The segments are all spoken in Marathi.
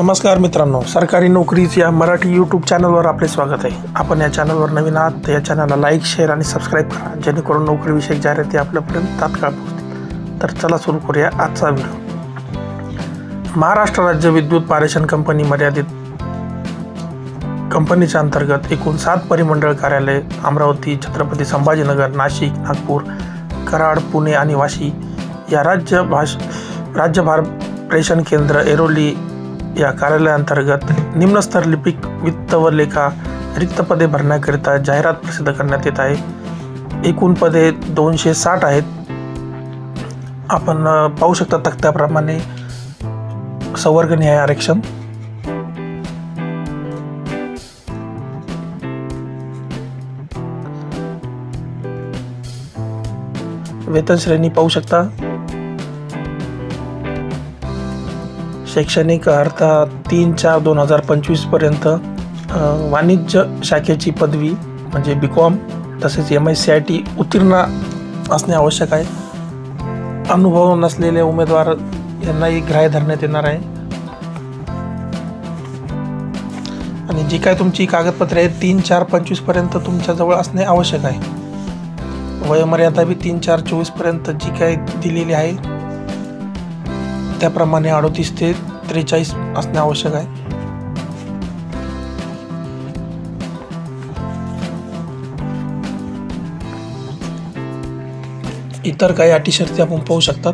नमस्कार मित्रांनो, सरकारी नोकरीच्या मराठी यूट्यूब चॅनलवर आपले स्वागत आहे। आपण या चॅनलवर नवीन आहात तर या चॅनलला लाईक, शेअर आणि सबस्क्राईब करा, जेणेकरून नोकरीविषयक जाहिराती आपल्यापर्यंत तात्काळ पोहोचतील। तर चला सुरू करूया आजचा व्हिडिओ। महाराष्ट्र राज्य विद्युत पारेषण कंपनी मर्यादित कंपनीच्या अंतर्गत एकूण 7 परिमंडळ कार्यालय अमरावती, छत्रपती संभाजीनगर, नाशिक, नागपूर, कराड, पुणे आणि वाशी या राज्यभार प्रेषण केंद्र ऐरोली या कार्यालयाअंतर्गत निम्नस्तर लिपिक, वित्त व लेखा रिक्त पदे भरण्याकरिता जाहिरात प्रसिद्ध करण्यात येत आहे। एकूण पदे 260 आहेत। आपण पाहू शकता तक्त्याप्रमाणे संवर्गनिहाय आरक्षण। वेतन श्रेणी पाहू शकता। शैक्षणिक अर्हता 3/4/2025 पर्यंत वाणिज्य शाखेची पदवी म्हणजे BCom तसेच MSCIT उत्तीर्ण असणे आवश्यक आहे। अनुभव नसलेले उमेदवार यांनाही ग्राह्य धरण्यात येणार आहे। आणि जी काय तुमची कागदपत्रे आहेत 3/4/25 पर्यंत तुमच्याजवळ असणे आवश्यक आहे। वयोमर्यादा बी 3/4/24 पर्यंत जी काय दिलेली आहे त्याप्रमाणे 38 ते 43 असणे आवश्यक आहे। इतर काही अटी शर्ती आपण पाहू शकतात।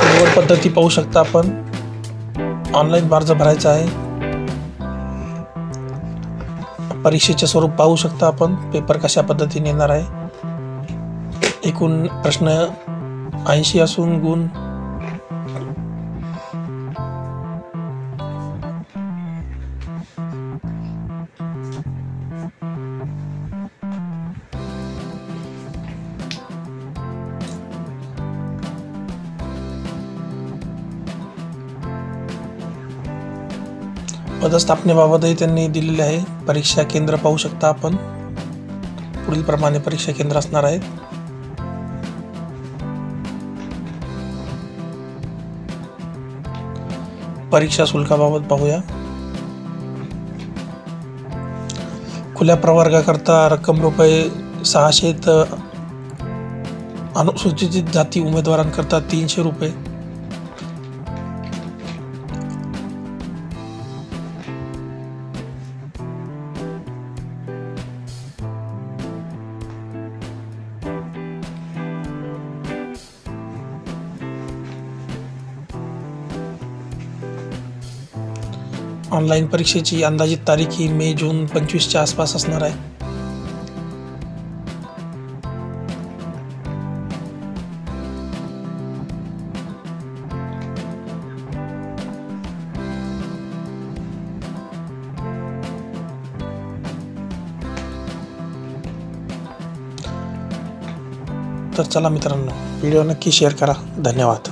निवड पद्धती पाहू शकता आपण। ऑनलाईन अर्ज भरायचा आहे। परीक्षेचे स्वरूप पाहू शकता आपण। पेपर कशा पद्धतीने येणार आहे। एकूण प्रश्न 80 असून गुण 'पदस्थापनेबाबतही त्यांनी दिलेले आहे। परीक्षा केंद्र पाहू शकता आपण। पुढील प्रमाणे परीक्षा केंद्र असणार आहेत। परीक्षा शुल्काबाबत पाहूया। खुल्या प्रवर्गाकरता रक्कम ₹600 तर अनुसूचित जाती उमेदवारांकरता ₹300। ऑनलाईन परीक्षेची अंदाजित तारीख ही मे-जून 25च्या आसपास असणार आहे। तर चला मित्रांनो, व्हिडिओ नक्की शेअर करा। धन्यवाद।